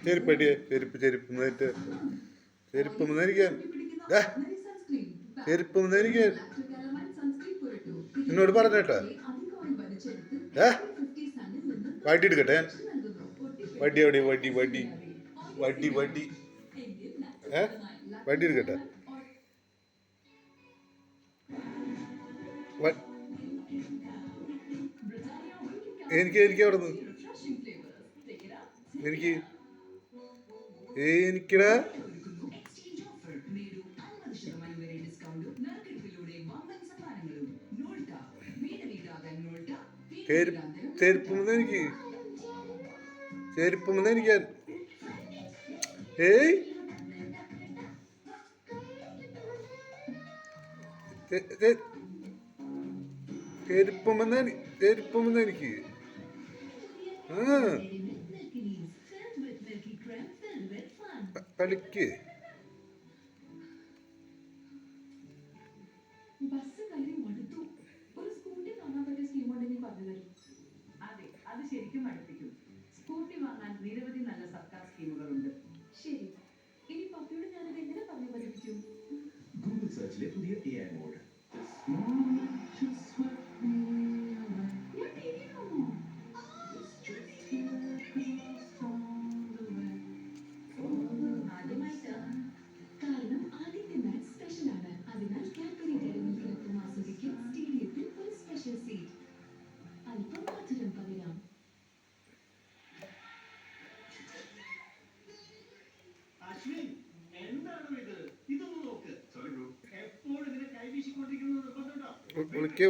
ചെരുപ്പടിയെ ചെരുപ്പ് എന്നിട്ട് ചെരുപ്പ് മേടിക്കാൻ ചെരുപ്പ് മേടിക്കാൻ എന്നോട് പറഞ്ഞേട്ടാ വടി എടുക്കട്ടെ ഞാൻ വടി എവിടെ വടി വടി വടി വടി വടി എടുക്കട്ടെ എനിക്ക് അവിടെ നിന്ന് എനിക്കടാ ചെരുപ്പുമെന്ന് എനിക്ക് ചെരുപ്പുമെന്ന് എനിക്ക് ഏയ് ചെരുപ്പുമെന്ന് എനിക്ക് കളിക്ക് ബസ് കയറി മടുത്തു. ഒരു സ്കൂട്ടി വാങ്ങാൻ പറ്റിയ സ്കീം ഉണ്ടെങ്കിൽ പറഞ്ഞു തരും. അതെ, അത് ശരിക്കും അടുപ്പിക്കും. സ്കൂട്ടി വാങ്ങാൻ നിരവധി നല്ല സർക്കാർ സ്കീമുകളുണ്ട്. ശരി, ഇനി പപ്പിയോട് ഞാനത് എങ്ങനെ പറഞ്ഞു പഠിപ്പിക്കും? ഗൂഗിൾ സെർച്ചിലെ പുതിയ AI മോഡ്. ഞാൻ ടിവി കാണുമോ? കാരണം ആദ്യത്തെ മാച്ച് സ്പെഷ്യൽ ആണ്. അതിനാൽ കാഡ്ബറി ഡയറി മിൽക്കിനൊപ്പം ആസ്വദിക്കും സ്റ്റേഡിയത്തിൽ ഒരു സ്പെഷ്യൽ സീറ്റ്. അല്പം മധുരം പകരാം. അശ്വിൻ, എന്താണോ ഇത്? ഇതൊന്ന് നോക്ക്. എപ്പോഴും ഇതിനെ കൈവീശിക്കൊണ്ടിരിക്കുന്നത് നിർബന്ധമുണ്ടോ?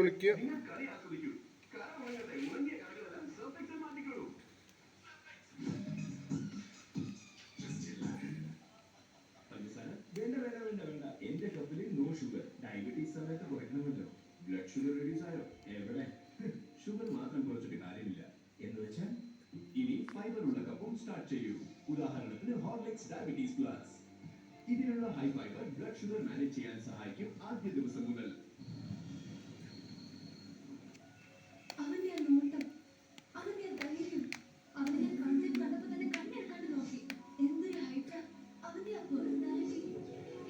വിളിക്കുക നിങ്ങൾ കളി ആസ്വദിക്കൂ. കറവങ്ങളുടെ ഉണങ്ങിയ കളികളെല്ലാം സർഫെക്സിൽ മാറ്റിക്കോളൂ. വേണ്ട. എന്റെ കപ്പിൽ നോ ഷുഗർ. ഡയബറ്റീസ് സമയത്ത് കുറയ്ക്കണമല്ലോ. ബ്ലഡ് ഷുഗർ റെഡ്യൂസ് ആയോ? എവിടെ? ഷുഗർ മാത്രം കുറച്ചിട്ട് കാര്യമില്ല. എന്ന് വെച്ചാൽ ഇനി ഫൈബർ ഉള്ള കപ്പും സ്റ്റാർട്ട് ചെയ്യൂ. ഉദാഹരണത്തിന് ഹോർലിക്സ് ഡയബറ്റീസ് പ്ലസ്. ഇതിലുള്ള high fibre blood sugar manage ചെയ്യാൻ സഹായിക്കും ആദ്യ ദിവസം മുതൽ. അവന്റെ ആ നോട്ടം, അവന്റെ ആ ധൈര്യം, അവന്റെ ആ കൺസെപ്റ്റ് കണ്ടപ്പോൾ തന്നെ കണ്ണെടുക്കാണ്ട് നോക്കി. എന്തൊരു ഹൈറ്റാ അവന്റെ ആ പേഴ്സണാലിറ്റി.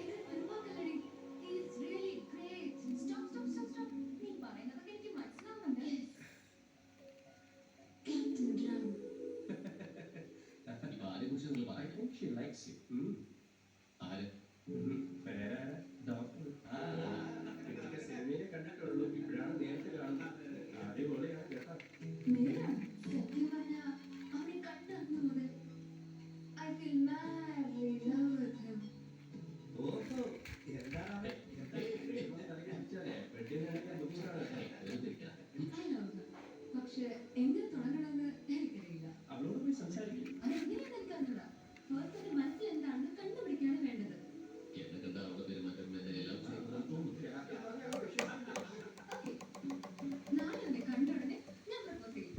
ഇതൊരു പരിവാക്കല്ലടി. He is really great. Stop. നീ പറയുന്നതൊക്കെ എനിക്ക് മനസ്സിലാവുന്നുണ്ട്. Captain drum. ഇപ്പൊ ആരെക്കുറിച്ച് നിങ്ങൾ പറയുന്നത്? She likes you. ആര്? പേരാണ് ഡോക്ടർ. ഇതൊക്കെ സിനിമയിലെ കണ്ടിട്ടുള്ളൂ. ഇപ്പോഴാണ് നേരിട്ട് കാണുന്നത്. അടിപൊളിയാണ് കേട്ടോ. മേഡം, സത്യം പറഞ്ഞാ അവനെ കണ്ട അന്ന് മുതൽ I feel madly in love with him. ഓഹോ, എന്താണ് I love him. പക്ഷേ എങ്ങനെ തുടങ്ങണമെന്ന് എനിക്കറിയില്ല. അവളോട് പോയി സംസാരിക്കും. അതെങ്ങനെയാണെന്ന് എനിക്കറിയില്ല. ഫസ്റ്റ് എന്റെ മനസ്സിൽ എന്താണെന്ന് കണ്ടുപിടിക്കാണ് വേണ്ടത്. എന്നൊക്കെ അവളുടെ പെരുമാറ്റം എല്ലാം തോന്നുന്നു. നാളെ അവനെ കണ്ട ഉടനെ ഞാൻ പ്രപ്പോസ് ചെയ്യും.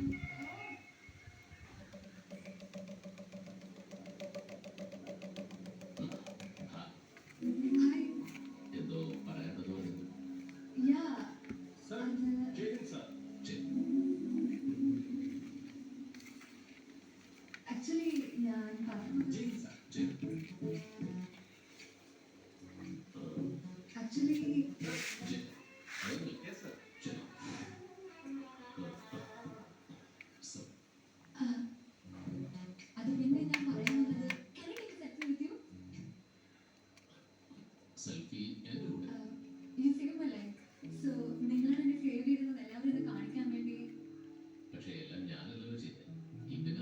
ഹായ്. എന്തോ പറയാത്തത് പോലെ. യാ, സർ, അത് ജയൻ സർ. ആക്ച്വലി ഞാൻ പറഞ്ഞത് Jayan sir. Jayan. Actually Jayan. Yes sir. Jayan. Sir. അത് പിന്നെ ഞാൻ പറയാൻ വന്നത് can I take a selfie with you? Selfie എൻ്റെ കൂടെ. You save my life. So നിങ്ങളാണ് എന്നെ സേവ് ചെയ്തത് എല്ലാവരും ഇത് കാണിക്കാൻ വേണ്ടി. പക്ഷേ എല്ലാം ഞാനല്ലല്ലോ ചെയ്തത്. ഇതിന്